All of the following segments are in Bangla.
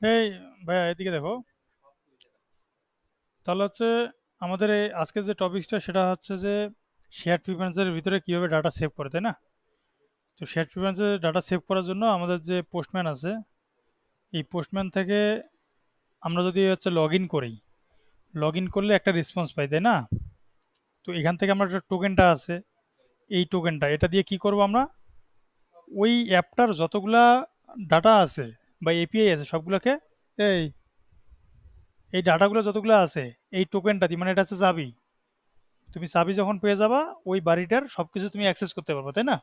এই ভাইয়া এদিকে দেখো। তাহলে হচ্ছে আমাদের এই আজকের যে টপিকসটা সেটা হচ্ছে যে শেয়ার প্রিফারেন্সের ভিতরে কিভাবে ডাটা সেভ করে, তাই না? তো শেয়ার প্রিফারেন্সের ডাটা সেভ করার জন্য আমাদের যে পোস্টম্যান আছে, এই পোস্টম্যান থেকে আমরা যদি হচ্ছে লগ ইন করি, লগ ইন করলে একটা রেসপন্স পাই, তাই না? তো এখান থেকে আমরা যে টোকেনটা আছে, এই টোকেনটা এটা দিয়ে কি করব আমরা? ওই অ্যাপটার যতগুলা ডাটা আছে বা এপিআই আছে সবগুলোকে, এই এই ডাটাগুলো যতগুলো আছে, এই টোকেনটা দিয়ে, মানে এটা হচ্ছে চাবি। তুমি চাবি যখন পেয়ে যাবা, ওই বাড়িটার সবকিছু তুমি অ্যাক্সেস করতে পারবে, তাই না?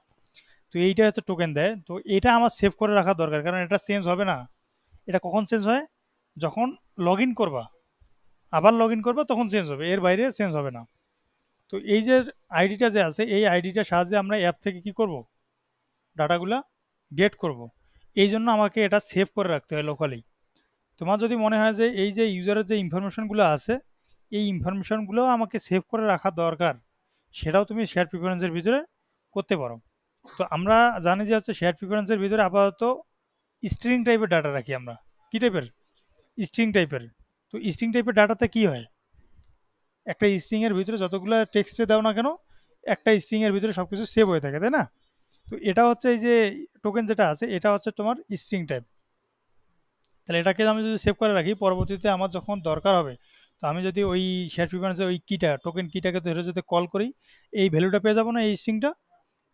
তো এইটা হচ্ছে টোকেন দেয়। তো এটা আমার সেভ করে রাখা দরকার, কারণ এটা চেঞ্জ হবে না। এটা কখন চেঞ্জ হয়? যখন লগ ইন করবা, আবার লগ ইন করবা তখন চেঞ্জ হবে, এর বাইরে চেঞ্জ হবে না। তো এই যে আইডিটা যে আছে, এই আইডিটার সাহায্যে আমরা অ্যাপ থেকে কি করব? ডাটাগুলা গেট করব। এই জন্য আমাকে এটা সেভ করে রাখতে হয় লোকালি। তোমার যদি মনে হয় যে এই যে ইউজারের যে ইনফরমেশনগুলো আছে, এই ইনফরমেশনগুলো আমাকে সেভ করে রাখা দরকার, সেটাও তুমি শেয়ার প্রিফারেন্সের ভিতরে করতে পারো। তো আমরা জানি যে হচ্ছে শেয়ার প্রিফারেন্সের ভিতরে আপাতত স্ট্রিং টাইপের ডাটা রাখি আমরা। কি টাইপের? স্ট্রিং টাইপের। তো স্ট্রিং টাইপের ডাটাতে কি হয়? একটা স্ট্রিং এর ভিতরে যতগুলো টেক্সটে দাও না কেন, একটা স্ট্রিং এর ভিতরে সবকিছু সেভ হয়ে থাকে, তাই না? তো এটা হচ্ছে এই যে টোকেন যেটা আছে, এটা হচ্ছে তোমার স্ট্রিং টাইপ। তাহলে এটাকে আমি যদি সেভ করে রাখি, পরবর্তীতে আমার যখন দরকার হবে, তো আমি যদি ওই শেয়ার প্রিফারেন্সে ওই কিটা, টোকেন কিটাকে ধরে যদি কল করি, এই ভ্যালুটা পেয়ে যাবো না, এই স্ট্রিংটা।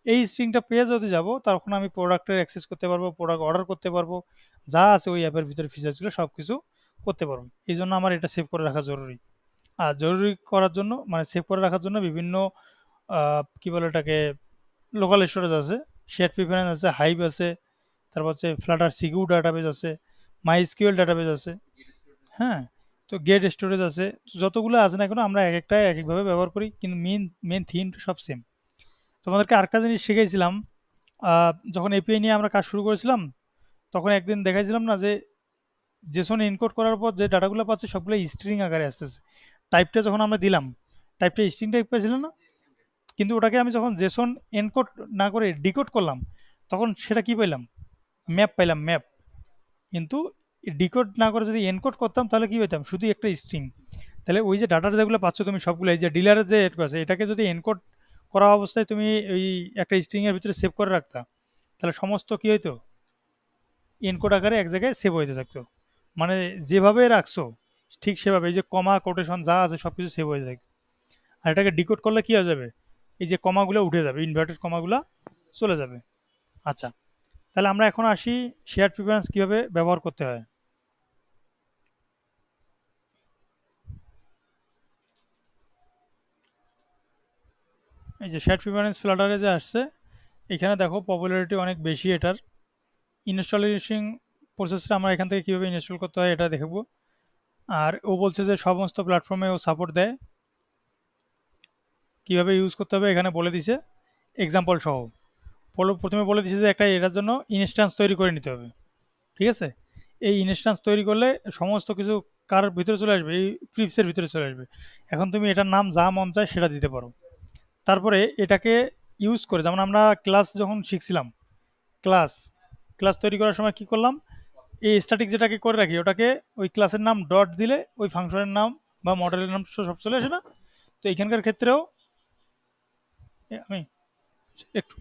এই স্ট্রিংটা পেয়ে যদি যাব, তখন আমি প্রোডাক্টের অ্যাক্সেস করতে পারবো, প্রোডাক্ট অর্ডার করতে পারবো, যা আছে ওই অ্যাপের ভিতরে ফিচার্সগুলো সব কিছু করতে পারবো। এই জন্য আমার এটা সেভ করে রাখা জরুরি। আর জরুরি করার জন্য, মানে সেভ করে রাখার জন্য বিভিন্ন কি বলে এটাকে, লোকাল স্টোরেজ আছে, শেয়ার প্রিফারেন্স আছে, হাইভ আছে, তারপর হচ্ছে ফ্লাটার সিকিউর ডাটাবেজ আছে, মাই এসকিউএল ডাটাবেজ আছে। হ্যাঁ। তো গেট স্টোরেজ আছে। তো যতগুলো আছে না কেন, আমরা এক একটা এক একভাবে ব্যবহার করি, কিন্তু মেন মেন থিমটা সব সেম। তোমাদেরকে আরেকটা জিনিস শিখাইছিলাম, যখন এপিআই নিয়ে আমরা কাজ শুরু করেছিলাম, তখন একদিন দেখাইছিলাম না যে জেসন এনকোড করার পর যে ডাটাগুলো পাচ্ছে সবগুলো স্ট্রিং আকারে আসতেছে। টাইপটা যখন আমরা দিলাম, টাইপটা স্ট্রিং টাইপ পেয়েছিল না? কিন্তু ওটাকে আমি যখন জেসন এনকোড না করে ডিকোড করলাম, তখন সেটা কি পেলাম? ম্যাপ পাইলাম, ম্যাপ। কিন্তু ডিকোড না করে যদি এনকোড করতাম, তাহলে কি পেতাম? শুধু একটা স্ট্রিং। তাহলে ওই যে ডাটা যেগুলো পাচ্ছ তুমি সবগুলো, এই যে ডিলারের যে এড আছে, এটাকে যদি এনকোড করা অবস্থায় তুমি ওই একটা স্ট্রিং এর ভিতরে সেভ করে রাখতা, তাহলে সমস্ত কি হইতো? এনকোড আকারে এক জায়গায় সেভ হইতে থাকতো। মানে যেভাবে রাখছো ঠিক সেভাবে, এই যে কমা কোটেশন যা আছে সব কিছু সেভ হয়ে যায়। আর এটাকে ডিকোড করলে কি হয়ে যাবে? এই যে কমাগুলো উঠে যাবে, ইনভার্টেড কমাগুলো চলে যাবে। আচ্ছা, তাহলে আমরা এখন আসি শেয়ার প্রিফারেন্স কিভাবে ব্যবহার করতে হয়। এই যে শেয়ার প্রিফারেন্স ফ্লাটারে যে আসছে, এখানে দেখো পপুলারিটি অনেক বেশি এটার। ইনস্টলেশন প্রসেসটা আমরা এখান থেকে কীভাবে ইনস্টল করতে হয় এটা দেখব। আর ও বলছে যে সমস্ত প্ল্যাটফর্মে ও সাপোর্ট দেয়, কীভাবে ইউজ করতে হবে এখানে বলে দিছে এক্সাম্পল সহ। প্রথমে বলে দিছে যে একটা এটার জন্য ইনস্ট্যান্স তৈরি করে নিতে হবে। ঠিক আছে? এই ইনস্ট্যান্স তৈরি করলে সমস্ত কিছু কার ভিতরে চলে আসবে? এই ফ্রিপসের ভিতরে চলে আসবে। এখন তুমি এটার নাম যা মন চায় সেটা দিতে পারো। তারপরে এটাকে ইউজ করে, যেমন আমরা ক্লাস যখন শিখছিলাম, ক্লাস ক্লাস তৈরি করার সময় কি করলাম? এই স্ট্যাটিক যেটাকে করে রাখি, ওটাকে ওই ক্লাসের নাম ডট দিলে ওই ফাংশনের নাম বা মডেলের নাম সব চলে আসে না? তো এখানকার ক্ষেত্রেও আমি একটু,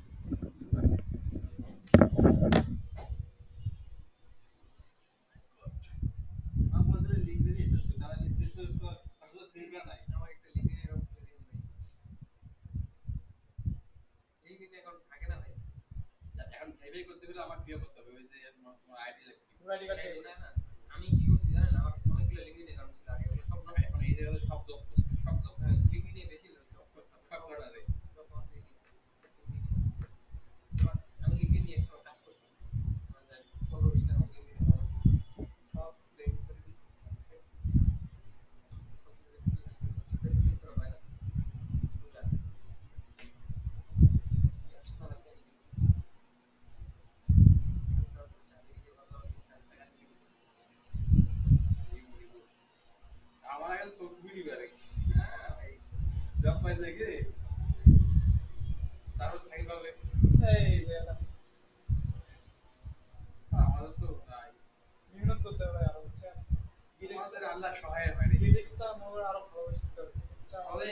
আল্লাহ সহায় হয়নি। গেটেক্সটা আমার আরো ভালো শিখতে হবে। গেটেক্সটা হবে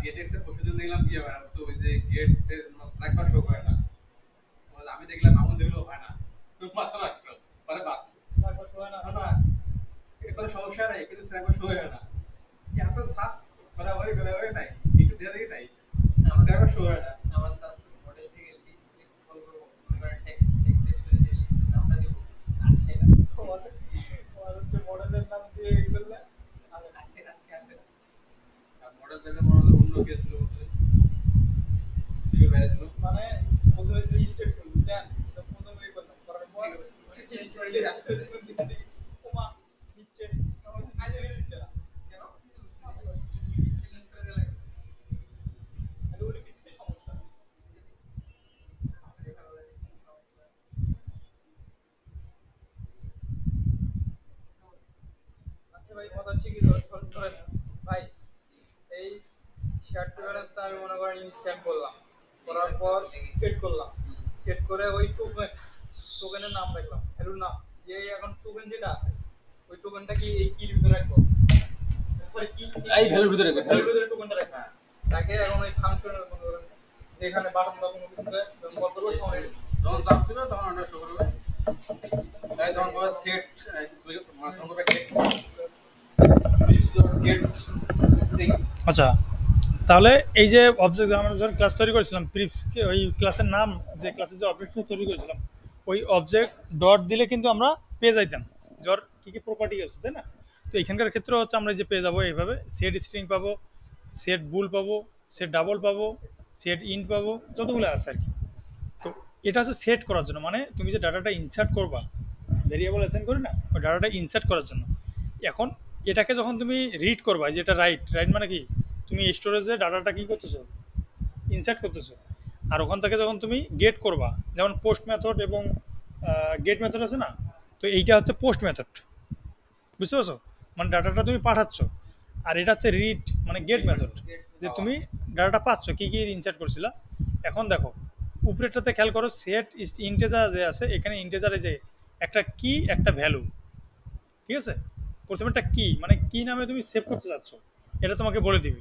গেটেক্সের প্রসিডিউর দেখলাম কি হবে না, ওই যে গেটের স্ন্যাক বার শো করে না, আমি দেখলাম আমন দেখলেও হয় না, মাথা রাখলো পরে বাদ স্ন্যাক বার শো হয় না না, এটা কোনো সমস্যা নাই, কিন্তু স্ন্যাক বার শো হয় না, এত সার্চ করা হয় নাই, একটু দিয়ে দেখি নাই স্ন্যাক বার শো হয় না। আমার কাছে মডেল থেকে লিস্ট কল করব, এবার টেক্সট এডিটরে লিস্ট নামটা দেব, আর সেটা হচ্ছে মডেলের নাম দিয়ে বললে আর আসে মডেল থেকে মডেল অন্য কেস ছিল মানে প্রথমে স্টেপ করব জান, প্রথমে করলাম করার পর স্টোরি আসতে ওমা নিচে আইতে নিচে না কেন সিগনেস করে দিলে এটা ওই পিছতে সমস্যা আচ্ছা ভাই কথা হচ্ছে কি ধরেন ভাই এই শেয়ার প্রিফারেন্সটা আমি মনে করেন ইনস্ট্যান্ট করলাম, করার পর সেট করলাম, সেট করে ওই টোকেনের নাম রাখলাম ভ্যালুর নাম, যে এখন টোকেন যেটা আছে ওই টোকেনটা কি এই কির ভিতরে রাখবো, সরি কি এই ভ্যালুর ভিতরে রাখবো, ভ্যালুর ভিতরে টোকেনটা রাখবো, তাকে এখন ওই ফাংশনের মনে করেন যেখানে বাটন বা কোনো কিছুতে কল করবো সময় যখন চাপ দিবে তখন ওটা শো করবে, তাই যখন বলে সেট তখন বলে গেট। আচ্ছা, তাহলে এই যে অবজেক্ট আমরা যখন ক্লাস তৈরি করেছিলাম প্রিপসকে, ওই ক্লাসের নাম যে ক্লাসের যে অবজেক্টটা তৈরি করেছিলাম ওই অবজেক্ট ডট দিলে কিন্তু আমরা পেয়ে যাইতাম যার কী কী প্রপার্টি আছে, তাই না? তো এখানকার ক্ষেত্রে হচ্ছে আমরা যে পেয়ে যাবো এইভাবে সেট স্ট্রিং পাবো, সেট বুল পাবো, সেট ডাবল পাবো, সেট ইন্ট পাবো, যতগুলো আছে আর কি। তো এটা হচ্ছে সেট করার জন্য, মানে তুমি যে ডাটাটা ইনসার্ট করবা, ভেরিয়েবল অ্যাসাইন করি না, ওই ডাটাটা ইনসার্ট করার জন্য। এখন এটাকে যখন তুমি রিড করবা, যেটা রাইট রাইট মানে কি, তুমি স্টোরেজে ডাটাটা কী করতেছো, ইনসার্ট করতেছো। আর ওখান থেকে যখন তুমি গেট করবা, যেমন পোস্ট মেথড এবং গেট মেথড আছে না, তো এইটা হচ্ছে পোস্ট মেথড, বুঝতে পারছো? মানে ডাটাটা তুমি পাঠাচ্ছ। আর এটা হচ্ছে রিড মানে গেট মেথড, যে তুমি ডাটাটা পাচ্ছ কী কী ইনসার্ট করছিলা। এখন দেখো উপরেরটাতে খেয়াল করো, সেট ইন্টেজার যে আছে, এখানে ইন্টেজারে যে একটা কি একটা ভ্যালু, ঠিক আছে? প্রথমে একটা কি মানে কি নামে তুমি সেভ করতে চাচ্ছ এটা তোমাকে বলে দিবে।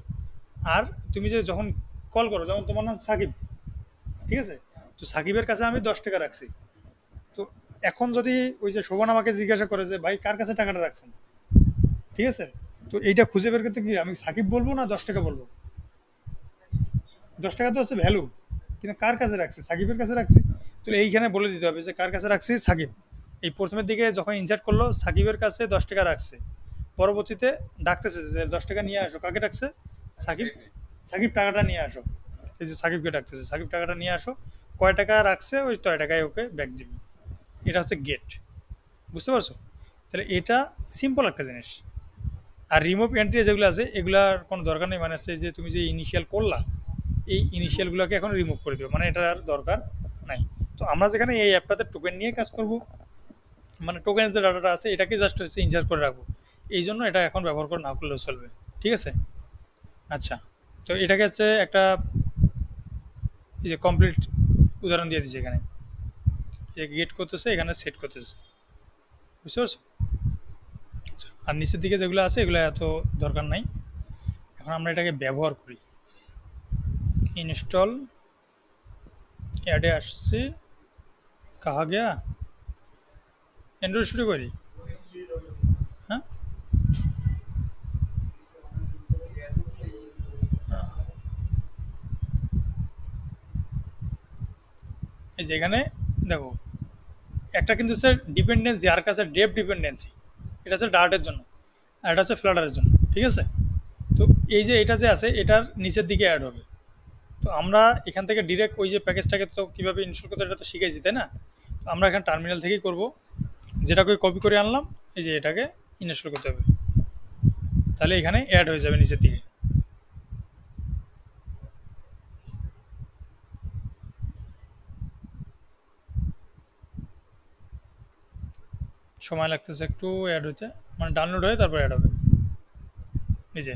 আর তুমি যে যখন কল করো, যেমন তোমার নাম সাকিব, ঠিক আছে? তো সাকিবের কাছে আমি 10 টাকা রাখছি। তো এখন যদি ওই যে শোভন আমাকে জিজ্ঞাসা করে যে ভাই কার কাছে টাকাটা রাখছেন, ঠিক আছে? তো এইটা খুঁজে বের করতে কি আমি সাকিব বলবো না 10 টাকা বলবো? 10 টাকা তো হচ্ছে ভ্যালু, কিন্তু কার কাছে রাখছি, সাকিবের কাছে রাখছি। তো এইখানে বলে দিতে হবে যে কার কাছে রাখছি, সাকিব। এই প্রথমের দিকে যখন ইনসার্ট করলো সাকিবের কাছে 10 টাকা রাখছে, পরবর্তীতে ডাকতেছে যে 10 টাকা নিয়ে আসো, কাকে ডাকছে, সাকিব। সাকিব টাকাটা নিয়ে আসো, এই যে সাকিবকে ডাকতেছে, সাকিব টাকাটা নিয়ে আসো, কয় টাকা রাখছে ওই তয় টাকায় ওকে ব্যাক দিবে। এটা হচ্ছে গেট, বুঝতে পারছো? তাহলে এটা সিম্পল একটা জিনিস। আর রিমুভ এন্ট্রি যেগুলো আছে এগুলার কোনো দরকার নেই, মানে হচ্ছে যে তুমি যে ইনিশিয়াল করলা এই ইনিশিয়ালগুলোকে এখন রিমুভ করে দেবে, মানে এটার আর দরকার নাই। তো আমরা যেখানে এই অ্যাপটাতে টোকেন নিয়ে কাজ করব, মানে টোকেনের যে ডাটাটা আছে এটাকে জাস্ট হচ্ছে ইনসার্ট করে রাখবো, এই জন্য এটা এখন ব্যবহার করে না করলেও চলবে, ঠিক আছে? আচ্ছা, তো এটাকে হচ্ছে একটা এই যে কমপ্লিট উদাহরণ দিয়ে দিচ্ছি এখানে, গেট করতেছে এখানে সেট করতেছে, বুঝতে পারছো? আচ্ছা, আর নিচের দিকে যেগুলো আছে এগুলো এত দরকার নাই। এখন আমরা এটাকে ব্যবহার করি, ইনস্টল অ্যাডে আসছি, কাহা গিয়া অ্যান্ড্রয়েড শুরু করি। হ্যাঁ, এই যে এখানে দেখো একটা কিন্তু স্যার ডিপেন্ডেন্সি, আর কাছে ডেপ ডিপেন্ডেন্সি, এটা হচ্ছে ডার্টের জন্য, আর এটা হচ্ছে ফ্লাডারের জন্য, ঠিক আছে? তো এই যে এটা যে আছে এটার নিচের দিকে অ্যাড হবে। তো আমরা এখান থেকে ডিরেক্ট ওই যে প্যাকেজটাকে তো কীভাবে ইনস্টল করতে এটা তো শিখাইছি, তাই না? তো আমরা এখানে টার্মিনাল থেকেই করব, যেটাকে কপি করে আনলাম, এই যে এটাকে ইনস্টল করতে হবে, তাহলে এখানে অ্যাড হয়ে যাবে নিচের দিকে। সময় লাগতেছে একটু অ্যাড হতে, মানে ডাউনলোড হয়ে তারপর অ্যাড হবে, এই যে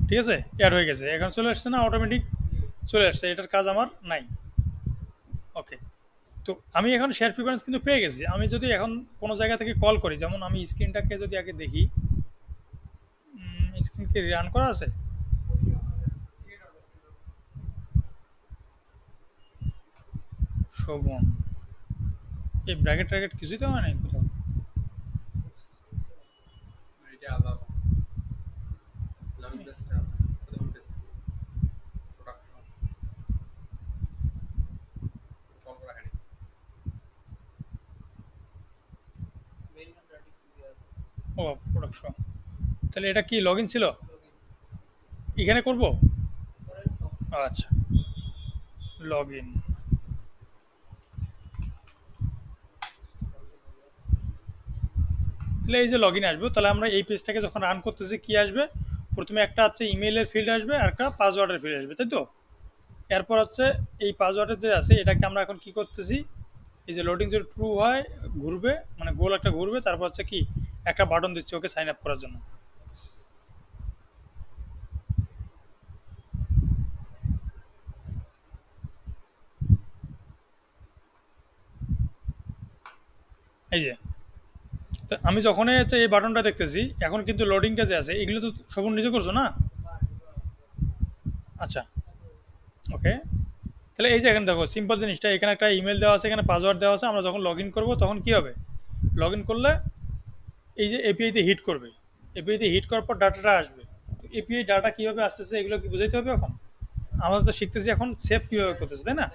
ঠিক আছে অ্যাড হয়ে গেছে, এখন চলে আসছে না অটোমেটিক চলে আসছে, এটার কাজ আমার নাই। ওকে, তো তো আমি এখন শেয়ার প্রিফারেন্স কিন্তু পেয়ে গেছি। আমি যদি এখন কোনো জায়গা থেকে কল করি, যেমন আমি স্ক্রিনটাকে যদি আগে দেখি, স্ক্রিন কি রান করা আছে? শোভন, এই ব্র্যাকেট ট্র্যাকেট কিছুই তো হয় নাই কোথাও। এটা আলাদা লাভ পেজটা প্রথম পেজ প্রোডাকশন কল করা হয়নি ও প্রোডাকশন, তাহলে এটা কি লগ ইন ছিল? এখানে করব? আচ্ছা, লগ ইন। তাহলে এই যে লগ ইন আসবে, তাহলে আমরা এই পেজটাকে যখন রান করতেছি কি আসবে? প্রথমে একটা হচ্ছে ইমেইলের ফিল্ড আসবে আর একটা পাসওয়ার্ডের ফিল্ড আসবে, তাই তো? এরপর হচ্ছে এই পাসওয়ার্ডের যে আছে এটাকে আমরা এখন কি করতেছি, এই যে লোডিং যদি ট্রু হয় ঘুরবে, মানে গোল একটা ঘুরবে, তারপর হচ্ছে কি একটা বাটন দিচ্ছি ওকে সাইন আপ করার জন্য। এই যে, তো আমি যখনই হচ্ছে এই বাটনটা দেখতেছি, এখন কিন্তু লোডিংটা যে আছে এগুলো তো সব নিজে করছো না? আচ্ছা, ওকে। তাহলে এই যে এখানে দেখো সিম্পল জিনিসটা, এখানে একটা ইমেল দেওয়া আছে, এখানে পাসওয়ার্ড দেওয়া আছে। আমরা যখন লগ ইন করবো তখন কি হবে? লগ ইন করলে এই যে এপিআইতে হিট করবে, এপিআইতে হিট করার পর ডাটাটা আসবে। তো এপিআই ডাটা কীভাবে আসতেছে এগুলো কি বুঝাইতে হবে এখন? আমরা তো শিখতেছি এখন সেভ কীভাবে করতেছে, তাই না?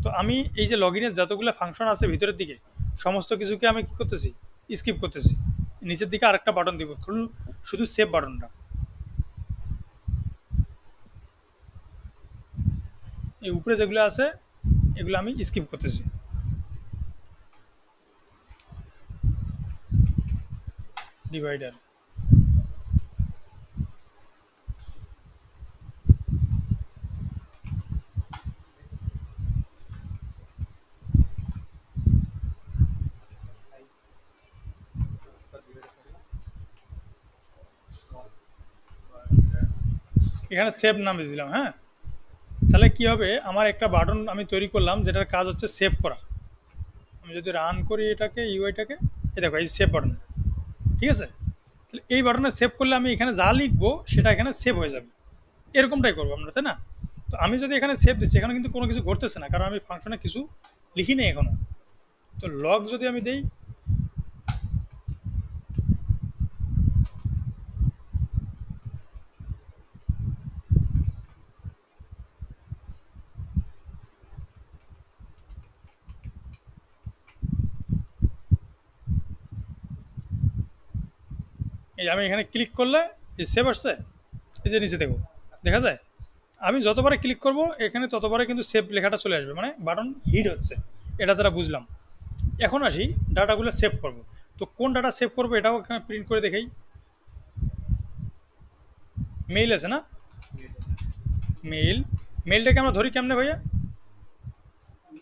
তো আমি এই যে লগ ইনের যতগুলো ফাংশন আছে ভিতরের দিকে সমস্ত কিছুকে আমি কি করতেছি? স্কিপ করতেছি। নিচের দিকে আরেকটা বাটন দিব, শুধু সেভ বাটনটা। এই উপরে যেগুলো আছে এগুলো আমি স্কিপ করতেছি। ডিভাইডার, এখানে সেভ নামে দিলাম। হ্যাঁ, তাহলে কি হবে, আমার একটা বাটন আমি তৈরি করলাম যেটার কাজ হচ্ছে সেভ করা। আমি যদি রান করি এটাকে, ইউআইটাকে, এই দেখো এই সেভ বাটন, ঠিক আছে? তাহলে এই বাটনে সেভ করলে আমি এখানে যা লিখবো সেটা এখানে সেভ হয়ে যাবে। এরকমটাই করবো আমরা, তাই না? তো আমি যদি এখানে সেভ দিচ্ছি, এখানে কিন্তু কোনো কিছু ঘটতেছে না, কারণ আমি ফাংশনে কিছু লিখি নেই এখনো। তো লগ যদি আমি দিই, এই আমি এখানে ক্লিক করলে এই সেভ আসছে, এই যে নিচে দেখো দেখা যায়। আমি যতবারে ক্লিক করব এখানে ততবারে কিন্তু সেভ লেখাটা চলে আসবে, মানে বাটন হিট হচ্ছে। এটা তারা বুঝলাম। এখন আসি ডাটাগুলো সেভ করব। তো কোন ডাটা সেভ করবো এটাও এখানে প্রিন্ট করে দেখাই। মেইল আছে না? মেইল, মেইলটাকে আমরা ধরি কেমনে ভাইয়া?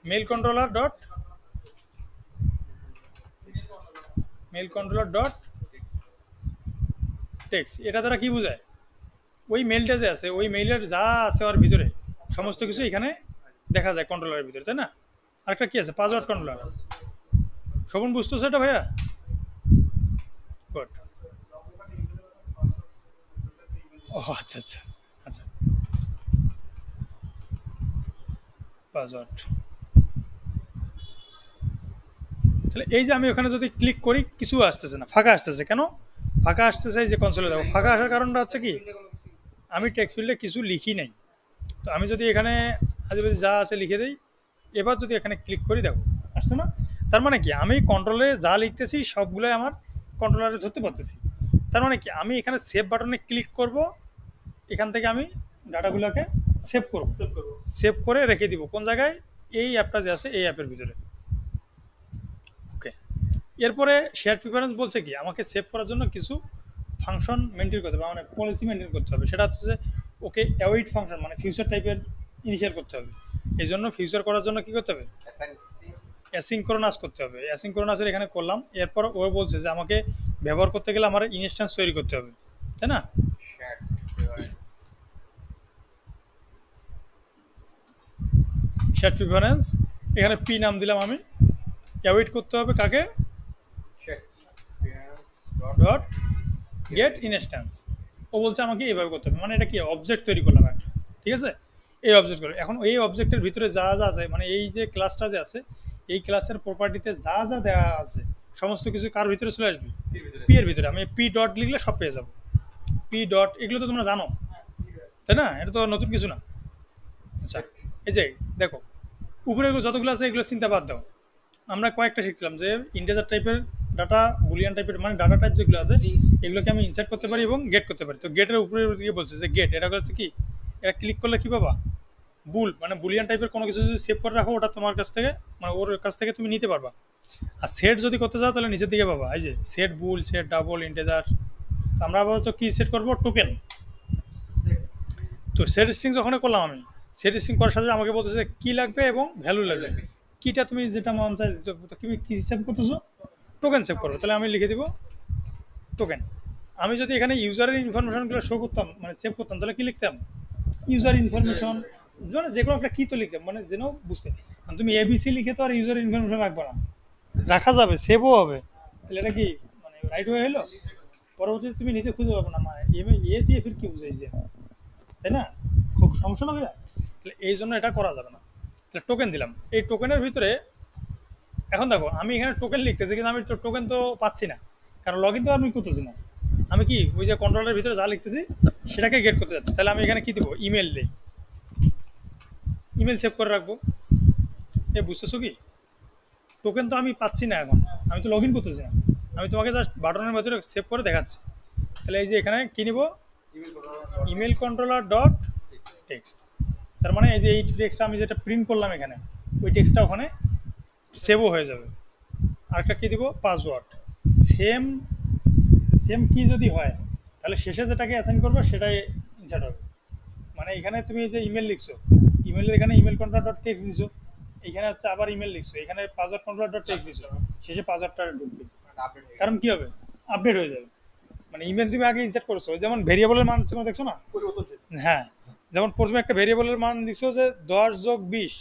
Mail controller dot, mail controller dot text. এটা দ্বারা কি বোঝায়? ওই মেইলটা যে আছে ওই মেইলের যা আছে ওর ভিতরে সমস্ত কিছু এখানে দেখা যায় কন্ট্রোলারের ভিতরে, তাই না? আরেকটা কি আছে? Password controller. শোভন বুঝতেছে এটা ভাইয়া? গুড। ও আচ্ছা আচ্ছা আচ্ছা, পাসওয়ার্ড। তাহলে এই যে আমি ওখানে যদি ক্লিক করি কিছু আসতেছে না, ফাঁকা আসতেছে। কেন ফাঁকা আসতেছে? এই যে কনসোলে দেখো ফাঁকা আসার কারণটা হচ্ছে কি, আমি টেক্সট ফিল্ডে কিছু লিখি নাই। তো আমি যদি এখানে আজেবাজে যা আছে লিখে দিই, এবার যদি এখানে ক্লিক করি দেখো আসছে না? তার মানে কি আমি কন্ট্রোলে যা লিখতেছি সবগুলোই আমার কন্ট্রোলারে ধরতে পারতেছি। তার মানে কি আমি এখানে সেভ বাটনে ক্লিক করব, এখান থেকে আমি ডাটাগুলোকে সেভ করব, সেভ করে রেখে দিব কোন জায়গায়? এই অ্যাপটা যে আছে এই অ্যাপের ভিতরে। ওকে, এরপরে শেয়ার প্রিফারেন্স বলছে কি আমাকে সেভ করার জন্য কিছু ফাংশন মেনটেন করতে হবে, মানে পলিসি মেনটেন করতে হবে। সেটা হচ্ছে যে ওকে অ্যাওয়েট ফাংশন, মানে ফিউচার টাইপের ইনিশিয়াল করতে হবে। এই জন্য ফিউচার করার জন্য কি করতে হবে? অ্যাসিঙ্ক্রোনাস করতে হবে। অ্যাসিঙ্ক্রোনাসের এখানে করলাম। এরপর ও বলছে যে আমাকে ব্যবহার করতে গেলে আমার ইনস্ট্যান্স তৈরি করতে হবে, তাই না? শেয়ার প্রিফারেন্স, এখানে পি নাম দিলাম আমি, অ্যাওয়েট করতে হবে কাকে, check ডট গেট ইনস্ট্যান্স। ও বলছে আমাকে এইভাবে করতে হবে, মানে এটা কি অবজেক্ট তৈরি করলাম একটা, ঠিক আছে। এই অবজেক্ট করে এখন এই অবজেক্টের ভিতরে যা যা আছে, মানে এই যে ক্লাসটা যে আছে, এই ক্লাসের প্রপার্টিতে যা যা দেওয়া আছে সমস্ত কিছু কার ভিতরে চলে আসবে, পি এর ভিতরে। আমি পি ডট লিখলে সব পেয়ে যাবো। পি ডট এগুলো তো তোমরা জানো, তাই না? এটা তো নতুন কিছু না। আচ্ছা, এই যে দেখো উপরে যতগুলো আছে এগুলো চিন্তা বাদ দাও। আমরা কয়েকটা শিখছিলাম যে ইন্টিজার টাইপের ডাটা, বুলিয়ান টাইপের, মানে ডাটা টাইপ যেগুলো আছে এগুলোকে আমি ইনসার্ট করতে পারি এবং গেট করতে পারি। তো গেটের উপরে দিকে বলছে যে গেট, এটা হচ্ছে কি, এটা ক্লিক করলে কি পাবা, বুল, মানে বুলিয়ান টাইপের কোনো কিছু যদি সেভ করে রাখো ওটা তোমার কাছ থেকে, মানে ওর কাছ থেকে তুমি নিতে পারবা। আর সেট যদি করতে যাও তাহলে নিচের দিকে পাবা, এই যে সেট বুল, সেট ডাবল, ইন্টিজার। তো আমরা আপাতত কি সেট করবো, টোকেন। তো সেট স্ট্রিং যখন করলাম আমি, সেট স্ট্রিং করার সাথে আমাকে বলতেছে কি লাগবে এবং ভ্যালু লাগবে। কিটা তুমি যেটা মন চাই, তুমি কি সেভ করতেছো, টোকেন সেভ করো। তাহলে আমি লিখে দিব টোকেন। আমি যদি এখানে ইউজারের ইনফরমেশনগুলো শো করতাম, মানে সেভ করতাম, তাহলে কি লিখতাম, ইউজার ইনফরমেশন, মানে যে কোনো একটা কি তো লিখতাম, মানে যেন বুঝতে। আর তুমি এবিসি লিখে তো আর ইউজার ইনফরমেশন রাখবো না, রাখা যাবে, সেভও হবে। তাহলে এটা কি মানে রাইট হয়ে হলো। পরবর্তীতে তুমি নিচে খুঁজে পাবো না, মানে এ দিয়ে ফির কি বুঝাইছে, তাই না? খুব সমস্যা না ভাইয়া? তাহলে এই জন্য এটা করা যাবে না। তাহলে টোকেন দিলাম, এই টোকেনের ভিতরে এখন দেখো আমি এখানে টোকেন লিখতেছি কিন্তু আমি তো টোকেন তো পাচ্ছি না, কারণ লগ ইন তো আমি করতেছি না। আমি কি ওই যে কন্ট্রোলের ভিতরে যা লিখতেছি সেটাকে গেট করতে যাচ্ছি। তাহলে আমি এখানে কি দেবো, ইমেল দিই, ইমেল সেভ করে রাখবো। এ বুঝতেছো কি, টোকেন তো আমি পাচ্ছি না এখন, আমি তো লগ ইন করতেছি না, আমি তোমাকে জাস্ট বাটনের ভিতরে সেভ করে দেখাচ্ছি। তাহলে এই যে এখানে কি নিব, ইমেল কন্ট্রোলার ডট টেক্সট। তার মানে এই যে এই টেক্সটটা আমি যেটা প্রিন্ট করলাম এখানে, ওই টেক্সটটা ওখানে সেভও হয়ে যাবে। আরেকটা কী দিব, পাসওয়ার্ড। সেম সেম কি যদি হয় তাহলে শেষে যেটাকে অ্যাসাইন করবো সেটাই ইনসার্ট হবে। মানে এখানে তুমি যে ইমেল লিখছো, ইমেলের এখানে ইমেল কন্ট্রোলার ডট টেক্সট দিছো, এখানে হচ্ছে আবার ইমেল লিখছো, এখানে পাসওয়ার্ড কন্ট্রোলার ডট টেক্সট দিছো, শেষে পাসওয়ার্ডটা ঢুকবে। কারণ কি হবে, আপডেট হয়ে যাবে। মানে ইমেল তুমি আগে ইনসার্ট করছো, যেমন ভেরিয়েবলের মান তুমি দেখছো না, হ্যাঁ, যেমন প্রথমে একটা ভেরিয়েবলের মান দিছো যে 10+20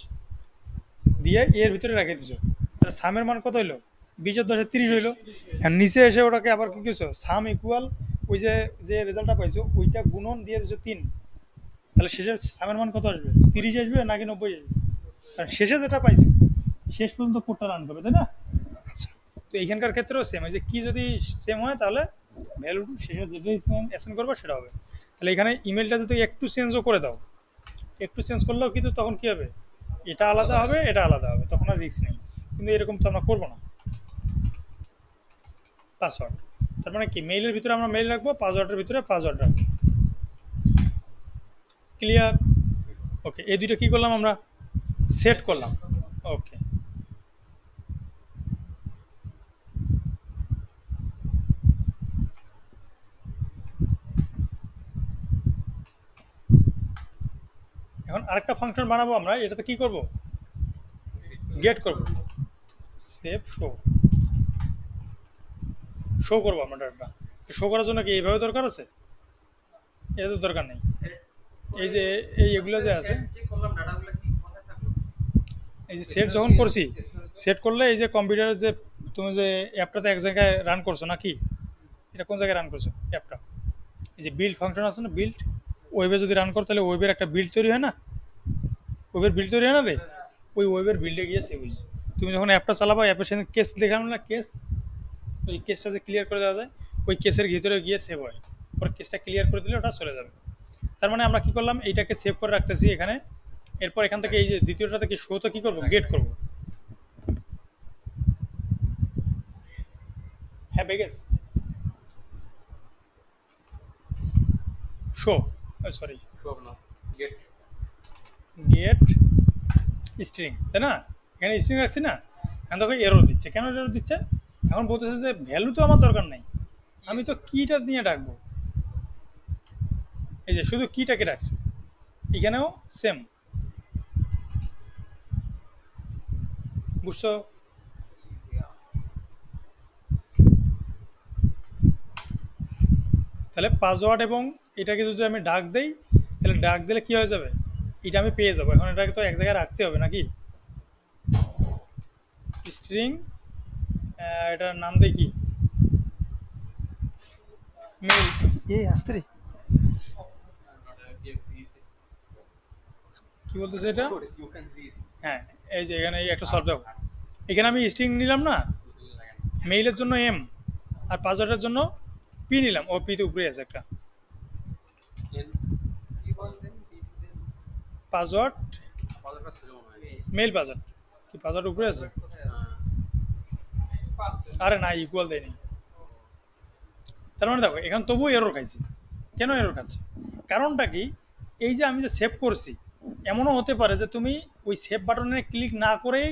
দিয়ে এর ভিতরে রেখে দিছো, তাহলে সামের মান কত হইলো, 20 আর 10 30 হইলো। আর নিচে এসে ওটাকে আবার কি কিছু সাম ইকুয়াল, ওই যে যে রেজাল্টটা পাইছো ওইটা গুণন দিয়ে দিছো 3, তাহলে শেষে সামের মান কত আসবে, 30 আসবে নাকি 90 আসবে, কারণ শেষে যেটা পাইছো শেষ পর্যন্ত কোডটা রান করবে, তাই না? আচ্ছা, তো এইখানকার ক্ষেত্রেও সেম, যে কি যদি সেম হয় তাহলে ভ্যালু শেষে যেটাই অ্যাসাইন করবো সেটা হবে। তাহলে এখানে ইমেলটা যদি একটু চেঞ্জও করে দাও, একটু চেঞ্জ করলেও কিন্তু তখন কি হবে, এটা আলাদা হবে, এটা আলাদা হবে, তখন আর রিস্ক নেই। কিন্তু এরকম তো আমরা করবো না। পাসওয়ার্ড, তার মানে কি মেইলের ভিতরে আমরা মেইল রাখবো, পাসওয়ার্ডের ভিতরে পাসওয়ার্ড রাখবো। ক্লিয়ার? ওকে, এই দুইটা কি করলাম আমরা, সেট করলাম। ওকে, এখন আরেকটা ফাংশন বানাবো আমরা, এটাতে কি করব, গেট করব, সেভ শো, শো করবো আমরা ডাটাটা। শো করার জন্য কি এইভাবে দরকার আছে, এটা তো দরকার নেই। এই যে এগুলো যে আছে, এই যে সেট যখন করছি, সেট করলে এই যে কম্পিউটারের যে তুমি যে অ্যাপটাতে এক জায়গায় রান করছো নাকি, এটা কোন জায়গায় রান করছো অ্যাপটা, এই যে বিল্ড ফাংশন আছে না, বিল্ড, ওয়েবে যদি রান করো তাহলে ওয়েবের একটা বিল্ড তৈরি হয় না, ওয়েবের বিল্ড তৈরি হয় না রে, ওই ওয়েবের বিল্ডে গিয়ে সেভ হয়েছে। তুমি যখন অ্যাপটা চালাবো, অ্যাপের সাথে কেস দেখানো না, কেস, ওই কেসটা যে ক্লিয়ার করে দেওয়া যায়, ওই কেসের ভিতরে গিয়ে সেভ হয়, ওর কেসটা ক্লিয়ার করে দিলে ওটা চলে যাবে। তার মানে আমরা কি করলাম, এইটাকে সেভ করে রাখতেছি এখানে, এরপর এখান থেকে এই যে দ্বিতীয়টা থেকে শোতে কি করবো, গেট করবো। হ্যাঁ বেগেস, show, sorry, get get string, তাই না? এখানে স্ট্রিং রাখছি না, এখন দেখো এরর দিচ্ছে, কেন এরর দিচ্ছে, এখন বলতেছে যে ভ্যালু তো আমার দরকার নেই, আমি তো কিটা নিয়ে ডাকবো, এই যে শুধু কিটাকে রাখছে। এখানেও সেম, বুঝছো? তাহলে পাসওয়ার্ড এবং এটাকে যদি আমি ডাক দেই, তাহলে ডাক দিলে কি হয়ে যাবে, এটা আমি পেয়ে যাবো। এখন এটাকে তো এক জায়গায় রাখতে হবে নাকি, স্ট্রিং, এটার নাম দেয় কি, মেইল, আসতে রে, কি বলতেছে এটা, হ্যাঁ এই যে এখানে এই একটা সলভ দেখো, এখানে আমি স্ট্রিং নিলাম না, মেইলের জন্য এম, আর পাসওয়ার্ডের জন্য পি নিলাম, ও পি তো উপরে আছে একটা পাসওয়ার্ড, মেইল পাসওয়ার্ড, কি পাসওয়ার্ড উপরে আছে, আরে না ইকুয়াল দেয়নি, তার মানে দেখো এখানে তবুও এরর খাইছি, কেন এরর খাচ্ছে, কারণটা কি, এই যে আমি যে সেভ করছি, এমনও হতে পারে যে তুমি ওই সেভ বাটনে ক্লিক না করেই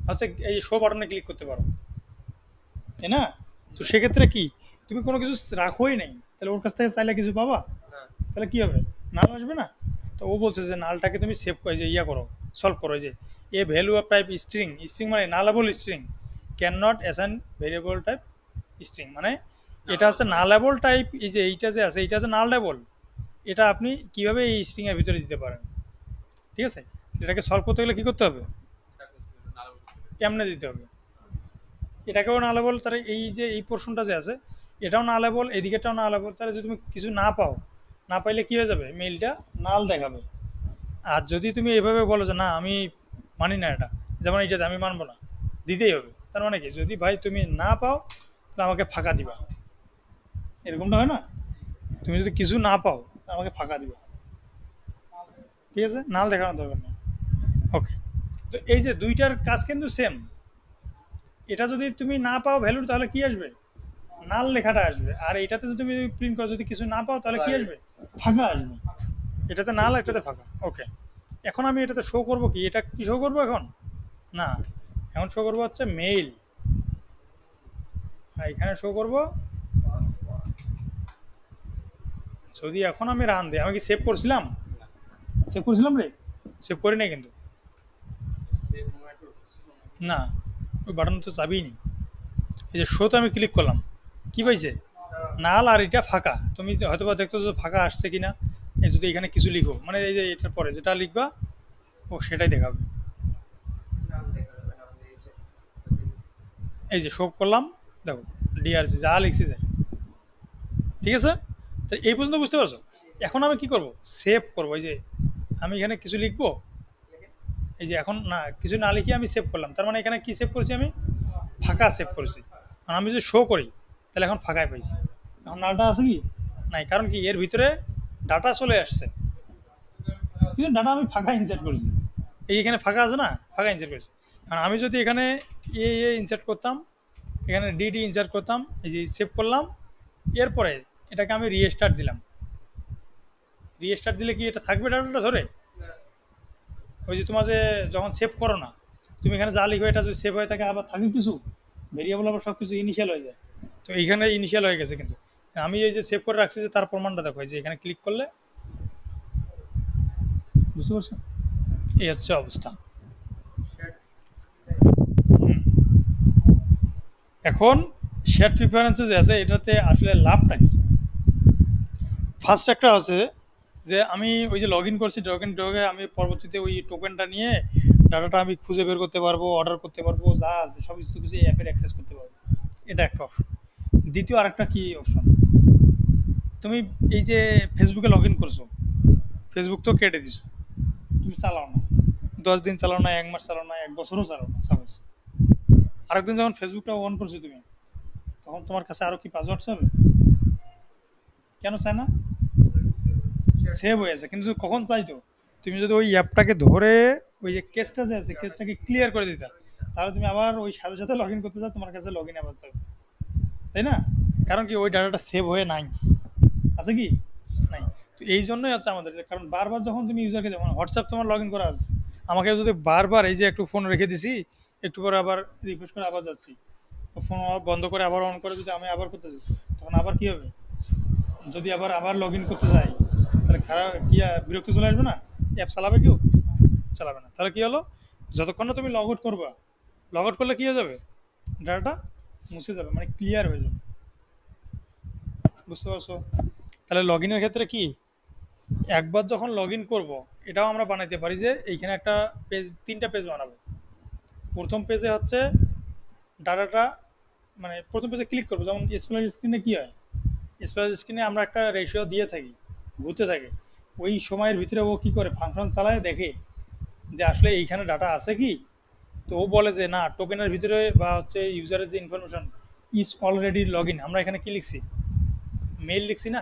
হচ্ছে এই শো বাটনে ক্লিক করতে পারো, তাই না, তো সেক্ষেত্রে কি, তুমি কোনো কিছু রাখোই নাই, তাহলে ওর কাছ থেকে চাইলে কিছু পাবা, তাহলে কি হবে, নাল আসবে না, তো ও বলছে যে নালটাকে তুমি সেভ করে যে ইয়া করো, সলভ করো, যে a value of type string, string মানে nullable string, cannot assign variable type string, মানে এটা হচ্ছে নালেবল টাইপ, এই যে এইটা যে আছে এইটা হচ্ছে নালেবল, এটা আপনি কিভাবে এই স্ট্রিং এর ভিতরে দিতে পারেন, ঠিক আছে, এটাকে সলভ করতে গেলে কি করতে হবে, কেমনে দিতে হবে, এটাকেও নালেবল, তাহলে এই যে এই পোর্শনটা যে আছে এটাও নালেবল, এদিকেটাও নালেবল, তাহলে যদি তুমি কিছু না পাও, না পাইলে কি হয়ে যাবে, মেইলটা নাল দেখাবে, আর যদি তুমি এভাবে বলো যে না আমি মানি না এটা, যেমন এইটাতে আমি মানবো না, দিতেই হবে, তার মানে কি, যদি ভাই তুমি না পাও তাহলে আমাকে ফাঁকা দিবা, এরকমটা হয় না, তুমি যদি কিছু না পাও তাহলে আমাকে ফাঁকা দিবা, ঠিক আছে, নাল দেখানোর দরকার নেই, ওকে, তো এই যে দুইটার কাজ কিন্তু সেম, এটা যদি তুমি না পাও ভ্যালু তাহলে কি আসবে, নাল লেখাটা আসবে, আর এটাতে যদি তুমি প্রিন্ট করো যদি কিছু না পাও তাহলে কি আসবে, ফাঁকা আসবে, এটাতে নাল এটাতে ফাঁকা, ওকে, এখন আমি এটাতে শো করব কি, এটা কি শো করবো এখন, না, এখন শো করবো হচ্ছে মেইল, আর এখানে শো করব, যদি এখন আমি রান দিই, আমি কি সেভ করছিলাম, সেভ করছিলাম রে, সেভ করি নাই কিন্তু, না ওই বাটন তো চাবিই নি, এই যে শোতে আমি ক্লিক করলাম, কি পাইছে, নাল আর এটা ফাঁকা, তুমি হয়তো বা দেখতো যে ফাঁকা আসছে কিনা, এই যদি এখানে কিছু লিখো, মানে এই যে এটার পরে যেটা লিখবা ও সেটাই দেখাবে, এই যে শো করলাম, দেখো ডিআরসি যা লিখছি যায়, ঠিক আছে, তো এই পর্যন্ত বুঝতে পারছো, এখন আমি কি করব, সেভ করব, এই যে আমি এখানে কিছু লিখবো, এই যে এখন না কিছু না লিখে আমি সেভ করলাম, তার মানে এখানে কি সেভ করেছি আমি, ফাঁকা সেভ করেছি, আর আমি যদি শো করি তাহলে এখন ফাঁকায় পাইছি, এখন নালটা আছে কি, নাই, কারণ কি এর ভিতরে ডাটা চলে আসছে, কিন্তু ডাটা আমি ফাঁকা ইনসার্ট করেছি, এই এখানে ফাঁকা আছে না, ফাঁকা ইনসার্ট করেছি, কারণ আমি যদি এখানে এ ইনসার্ট করতাম, এখানে ডিডি ইনসার্ট করতাম, এই যে সেভ করলাম, এরপরে এটাকে আমি রিস্টার্ট দিলাম, রিস্টার্ট দিলে কি এটা থাকবে ডাটাটা ধরে, ওই যে তোমার যে যখন সেভ করো না, তুমি এখানে যা লিখো এটা যদি সেভ হয়ে থাকে আবার থাকে কিছু ভেরিয়েবল, আবার সব কিছু ইনিশিয়াল হয়ে যায়, তো এইখানে ইনিশিয়াল হয়ে গেছে, কিন্তু আমি এই যে সেভ করে রাখছি যে তার প্রমাণটা দেখো, এই যে এখানে ক্লিক করলে, বুঝতে পারছো, এই হচ্ছে অবস্থা, হুম। এখন শেয়ার প্রিফারেন্সেস আছে, এটাতে আসলে লাভটা কি, ফার্স্ট একটা আছে যে আমি ওই যে লগ ইন করছি, লগ ইন ঢোকে আমি পরবর্তীতে ওই টোকেনটা নিয়ে ডাটাটা আমি খুঁজে বের করতে পারবো, অর্ডার করতে পারবো, যা আছে সব কিছু কিছু এই অ্যাপের অ্যাক্সেস করতে পারবো, এটা একটা অপশন, দ্বিতীয় আরেকটা কি অপশন, তুমি এই যে ফেসবুকে লগ ইন করছো, ফেসবুক তো কেটে দিছো, তুমি চালাও না, 10 দিন চালাও না, 1 মাস চালাও না, 1 বছরও চালাও না, সাপোজ আরেকদিন যখন ফেসবুকটা অন করছো তুমি, তখন তোমার কাছে আরও কি পাসওয়ার্ড চাবে, কেন চায় না, সেভ হয়ে আছে, কিন্তু কখন চাইতো, তুমি যদি ওই অ্যাপটাকে ধরে ওই যে কেসটা যে আছে কেসটাকে ক্লিয়ার করে দিতা, তাহলে তুমি আবার ওই সাথে সাথে লগ ইন করতে চাও, তোমার কাছে লগ ইন আবার চাবে, তাই না, কারণ কি ওই ডাটাটা সেভ হয়ে নাই, আছে কি, নাই, তো এই জন্যই হচ্ছে আমাদের কারণ বারবার যখন তুমি ইউজারকে যেমন হোয়াটসঅ্যাপ তোমার লগ ইন করা আছে, আমাকে যদি বারবার এই যে একটু ফোন রেখে দিছি, একটু পরে আবার রিফ্রেশ করে আবার যাচ্ছি, ফোন বন্ধ করে আবার অন করে যদি আমি আবার করতেছি, তখন আবার কি হবে, যদি আবার আবার লগ ইন করতে যাই তাহলে খারাপ কি বিরক্ত চলে আসবে না, অ্যাপ চালাবে কেউ, চালাবে না, তাহলে কি হলো, যতক্ষণ না তুমি লগ আউট করবা, লগ আউট করলে কি হয়ে যাবে, ডাটাটা মুছে যাবে, মানে ক্লিয়ার হয়ে যাবে, বুঝতে পারছো, তাহলে লগ ইনের ক্ষেত্রে কি, একবার যখন লগ ইন করবো, এটাও আমরা বানাইতে পারি যে এইখানে একটা পেজ, 3টা পেজ বানাবো, প্রথম পেজে হচ্ছে ডাটাটা মানে প্রথম পেজে ক্লিক করবো, যেমন স্প্ল্যাশ স্ক্রিনে কী হয়, স্প্ল্যাশ স্ক্রিনে আমরা একটা রেশিও দিয়ে থাকি, ঘুরতে থাকে, ওই সময়ের ভিতরে ও কী করে ফাংশন চালায়, দেখে যে আসলে এইখানে ডাটা আছে কি। তো ও বলে যে না, টোকেনের ভিতরে বা হচ্ছে ইউজারের যে information is already log in, আমরা এখানে কি লিখছি, মেল লিখছি না,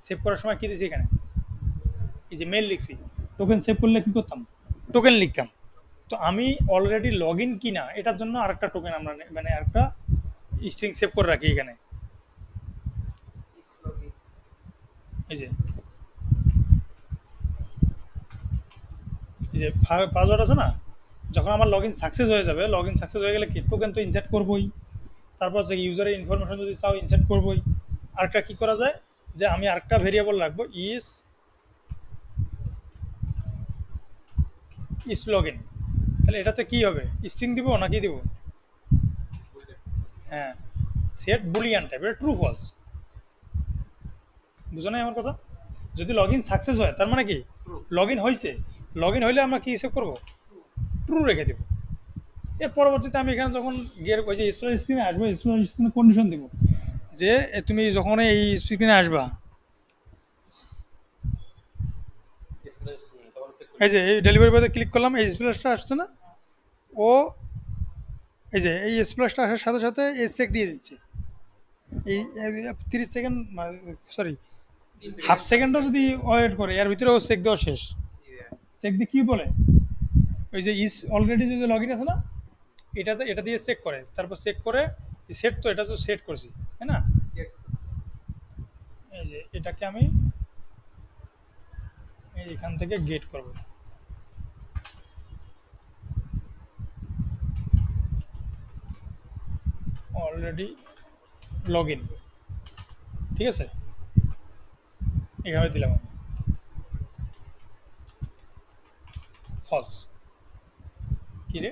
সেভ করার সময় কী দিছি এখানে, এই যে মেল লিখছি। টোকেন সেভ করলে কী করতাম, টোকেন লিখতাম। তো আমি অলরেডি লগ ইন কি না এটার জন্য আরেকটা টোকেন আমরা মানে আরেকটা স্ট্রিং সেভ করে রাখি এখানে। এই যে এই যে পাসওয়ার্ড আছে না, যখন আমার লগ ইন সাকসেস হয়ে যাবে, লগ ইন সাকসেস হয়ে গেলে কি টোকেন তো ইনসার্ট করবোই, তারপর হচ্ছে ইউজারের ইনফরমেশন যদি চাও ইনসার্ট করবোই। আরেকটা কী করা যায়, যে আমি আরেকটা ভেরিয়েবল রাখবো, ইস লগ ইন। তাহলে এটাতে কী হবে, স্ট্রিং দিব না কি দিব, হ্যাঁ সেট বুলিয়ান টাইপ, এটা ট্রু ফলস, বুঝো নাই আমার কথা। যদি লগ ইন সাকসেস হয় তার মানে কি লগ ইন হয়েছে, লগ ইন হইলে আমরা কি সেভ করবো, ট্রু রেখে দেবো। এর পরবর্তীতে আমি এখানে যখন গিয়ে ওই যে স্প্ল্যাশ স্ক্রিনে আসবো, স্প্ল্যাশ স্ক্রিনে কন্ডিশন দেবো যে তুমি যখন এই স্ক্রিনে আসবা, এই যে এই ডেলিভারি বয়তে ক্লিক করলাম, এই স্প্ল্যাশটা আসছে না, ও এই যে এই স্প্ল্যাশটা আসার সাথে সাথে এই চেক দিয়ে দিচ্ছে। এই 30 সেকেন্ড সরি হাফ সেকেন্ডও যদি ওয়েট করে, এর ভিতরে ও চেক দেওয়া শেষ। চেক দিয়ে কী বলে, ওই যে ইস অলরেডি যে লগ ইন আছে না, এটা দিয়ে চেক করে, তারপর চেক করে সেট, তো এটা তো সেট করছি তাই না। এই যে এটাকে আমি এখান থেকে গেট করব, অলরেডি লগ ইন, ঠিক আছে, এভাবে দিলাম আমি ফলস। কী রে,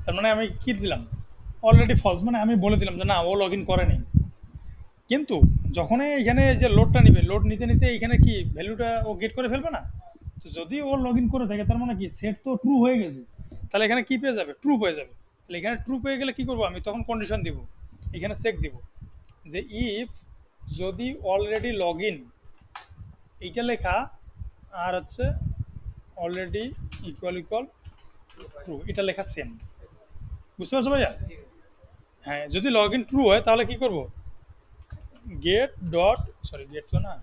তার মানে আমি কী দিলাম, অলরেডি ফলস, মানে আমি বলে দিলাম যে না ও লগ ইন করেনি। কিন্তু যখনই এখানে যে লোডটা নিবে, লোড নিতে নিতে এইখানে কি ভ্যালুটা ও গেট করে ফেলবে না। তো যদি ও লগ ইন করে থাকে তার মানে কি সেট তো ট্রু হয়ে গেছে, তাহলে এখানে কি পেয়ে যাবে, ট্রু পেয়ে যাবে। তাহলে এখানে ট্রু পেয়ে গেলে কি করবো, আমি তখন কন্ডিশন দিব, এখানে চেক দিব যে ইফ যদি অলরেডি লগ ইন এইটা লেখা আর হচ্ছে অলরেডি ইকুয়াল ইকুয়াল ট্রু এটা লেখা সেম, বুঝতে পারছো ভাইয়া। হ্যাঁ যদি লগ ইন ট্রু হয় তাহলে কি করব, গেট ডট সরি গেট তো না,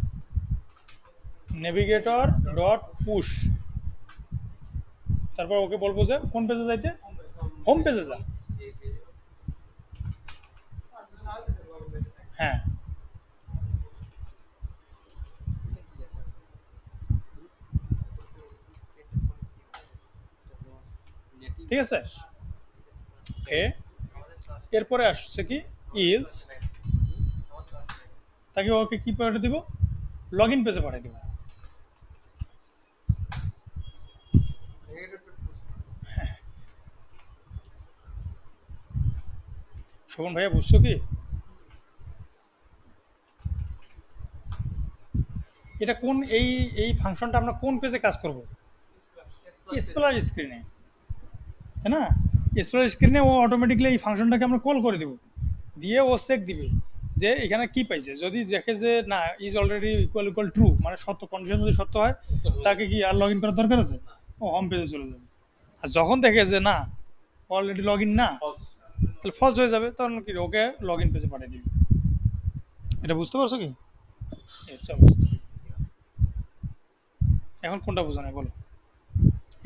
নেভিগেটর ডট পুশ, তারপর ওকে বলবো যে কোন পেজে যাইতে, হোম পেজে যা। হ্যাঁ ঠিক আছে। ওকে এরপরে আসছে কি ইলস, তাকে ওকে কি পাঠিয়ে দিব, লগ ইন পেজে পাঠিয়ে দিব। শোভন ভাইয়া বুঝছো কি, এটা কোন এই এই ফাংশনটা আমরা কোন পেজে কাজ করব, স্প্ল্যাশ স্ক্রিনে, তাই না। স্প্ল্যাশ স্ক্রিনে ও অটোমেটিকলি এই ফাংশনটাকে আমরা কল করে দেব, দিয়ে ও চেক দিবে যে এখানে কি পাইছে, যদি দেখে যে না is already equal equal true, মানে সত্য, কন্ডিশন যদি সত্য হয় তাকে কি আর লগ ইন করার দরকার আছে, ও হোম পেজে চলে যাবে। আর যখন দেখে যে না অলরেডি লগ ইন না, তাহলে ফলস হয়ে যাবে, তখন কি ওকে লগ ইন পেজে পাঠিয়ে দিবি। এটা বুঝতে পারছো কি, এই হচ্ছে অবস্থা। এখন কোনটা বোঝা নাই বলো,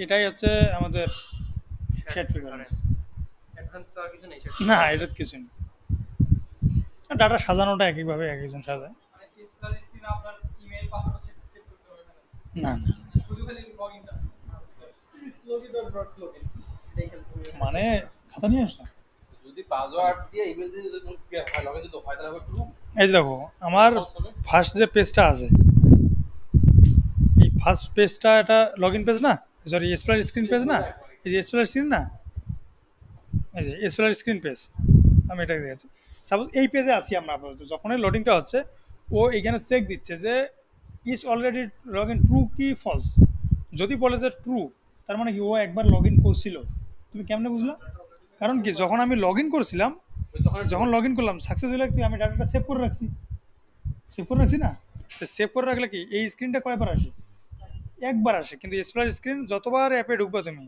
এটাই হচ্ছে আমাদের শেয়ার প্রিফারেন্স। না এটা কিছু নেই, ডাটা সাজানোটা একইভাবে এক একজন সাজায়। না না মানে খাতা নিয়ে আসলাম, যদি পাসওয়ার্ড দিয়ে ইমেল দিয়ে যদি কোনো লগে যদি হয় তাহলে ট্রু। এই যে দেখো আমার ফার্স্ট যে পেজটা আছে, এই ফার্স্ট পেজটা এটা লগ ইন পেজ না, সরি স্প্ল্যাশ স্ক্রিন পেজ না, এই যে স্প্ল্যাশ স্ক্রিন না, এই যে স্প্ল্যাশ স্ক্রিন পেজ, আমি এটা দেখেছি। সাপোজ এই পেজে আসি আমরা আপাতত, যখনই লোডিংটা হচ্ছে ও এইখানে চেক দিচ্ছে যে is already log in true কি ফলস। যদি বলে যে ট্রু, তার মানে কি ও একবার লগ ইন করছিল। তুমি কেমনে বুঝলা? কারণ কি যখন আমি লগ ইন করছিলাম, ওই তখন ট্রু। যখন লগ ইন করলাম সাকসেস হলে তুই আমি ডাটাটা সেভ করে রাখছি, সেভ করে রাখছি না। তো সেভ করে রাখলে কি এই স্ক্রিনটা কয়বার আসে? একবার আসে। কিন্তু এক্সপ্লোর স্ক্রিন যতবার অ্যাপে ঢুকবা তুমি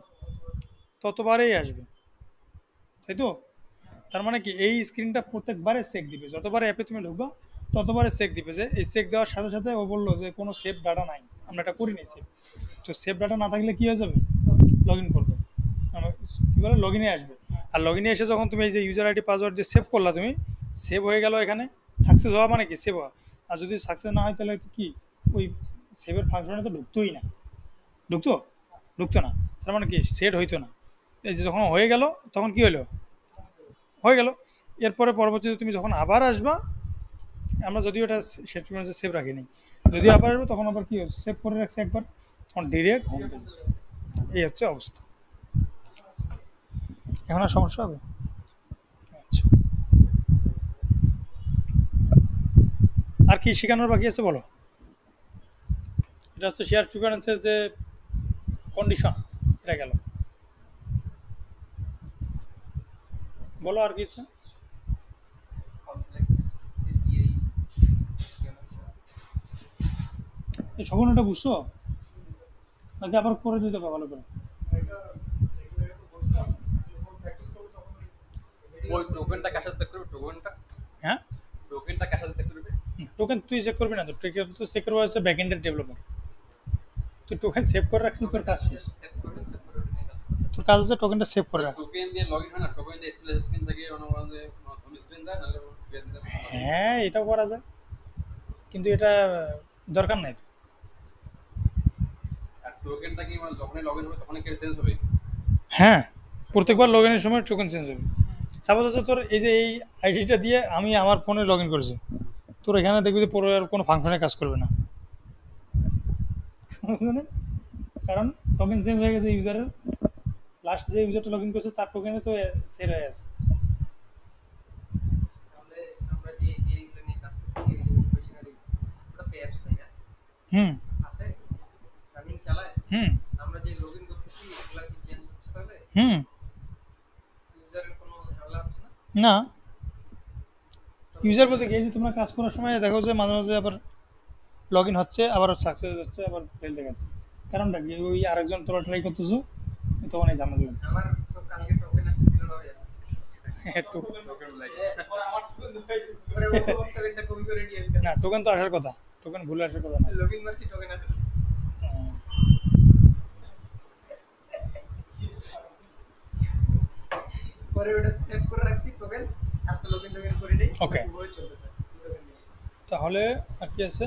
ততবারই আসবে, তাই তো? তার মানে কি এই স্ক্রিনটা প্রত্যেকবারে চেক দিবে, যতবার অ্যাপে তুমি ঢুকবা ততবারে চেক দিবে। যে এই চেক দেওয়ার সাথে সাথে ও বললো যে কোনো সেভ ডাটা নাই, আমরা এটা করিনি সেভ। তো সেভ ডাটা না থাকলে কি হয়ে যাবে? লগ ইন করবে, কী বলে লগ ইনে আসবে। আর লগ ইনে এসে যখন তুমি এই যে ইউজার আইডি পাসওয়ার্ড দিয়ে সেভ করলা, তুমি সেভ হয়ে গেল এখানে। সাকসেস হওয়া মানে কি সেভ হওয়া। আর যদি সাকসেস না হয় তাহলে কি ওই সেভের ফাংশনে তো ঢুকতোই না। ঢুকতো? ঢুকতো না। তার মানে কি সেট হইতো না। এই যে যখন হয়ে গেল তখন কি হলো? হয়ে গেল। এরপরে পরবর্তীতে তুমি যখন আবার আসবা, আমরা যদিও এটা সেট প্রিফারেন্সে সেভ রাখিনি, যদি আবার আসবে তখন আবার কি সেভ করে রাখছে একবার, তখন ডিরেক্ট হোম পেজ। এই হচ্ছে অবস্থা। এখন আর সমস্যা হবে? আচ্ছা, আর কি শেখানোর বাকি আছে বলো। এটা হচ্ছে শেয়ার প্রিফারেন্সের যে কন্ডিশন, এটা গেল। বলো আর কি আছে? কমপ্লেক্স এপিআই এই সম্পূর্ণটা বুঝছো নাকি আবার করে দিতে হবে ভালো করে? ওই টোকেনটা কার সাথে চেক করবে? টোকেনটা হ্যাঁ, টোকেনটা কার সাথে চেক করবে? টোকেন তুই চেক করবি না তো, টোকেন তো চেক করবো হচ্ছে ব্যাকএন্ডের ডেভেলপার। তুই টোকেন সেভ করে রাখছিস, তোর কাজ শেষ। সেভ করবেন, সেভ করে নিয়ে কাজ করবেন। তোর কাজ হচ্ছে টোকেনটা সেভ করে রাখা। টোকেন দিয়ে লগইন হয় না, টোকেন দিয়ে এক্সপ্রেস স্ক্রিন থেকে মানে হোম স্ক্রিন যায়, নাহলে পেজ দিয়ে লগইন। হ্যাঁ, এটাও করা যায়, কিন্তু এটা দরকার নাই তো। আর টোকেনটা কি মানে যখনই লগইন হবে তখনই কি চেঞ্জ হবে? হ্যাঁ, প্রত্যেকবার লগ ইনের সময় টোকেন চেঞ্জ হবে। সাপোজ হচ্ছে তোর এই যে এই আইডিটা দিয়ে আমি আমার ফোনে লগ ইন করেছি, তোর এখানে দেখবি যে পরে আর কোনো ফাংশনে কাজ করবে না। বুঝলে? কারণ টোকেন চেঞ্জ হয়ে গেছে ইউজারের, লাস্ট যে ইউজারটা লগ ইন করছে তার টোকেনে তো সেট হয়ে আছে। তাহলে আমরা যে এইগুলো নিয়ে কাজ করছি, এই প্রফেশনালি, ওটা তো অ্যাপস নাই না? হুম আছে, রানিং চালায়। হুম আমরা যে লগইন করতেছি এগুলা কি চেঞ্জ হচ্ছে তাহলে? হুম। ইউজারের কোনো ঝামেলা হচ্ছে না? না, ইউজার বলতে কি এই যে তোমরা কাজ করার সময় দেখো যে মাঝে মাঝে আবার লগ ইন হচ্ছে, আবার সাকসেস হচ্ছে, আবার ফেল দেখাচ্ছে। কারণটা কি? ওই আরেকজন তোরা ট্রাই করতেছো, তখন এই ঝামেলা লাগতেছে। আমার তো কালকে টোকেন আসতেছিল না ভাই। একটু টোকেন লাগে পরে আমার টোকেন দেখাইছে, পরে ও টোকেনটা কপি করে নিয়ে আমি না, টোকেন তো আসার কথা, টোকেন ভুলে আসার কথা না। লগইন মারছি, টোকেন আসে না। পরে ওটা সেভ করে রাখছি টোকেন, আর তো লগইন টোকেন করে নেই। ওকে, ওই চলতেছে টোকেন নিয়ে। তাহলে আর কি আছে?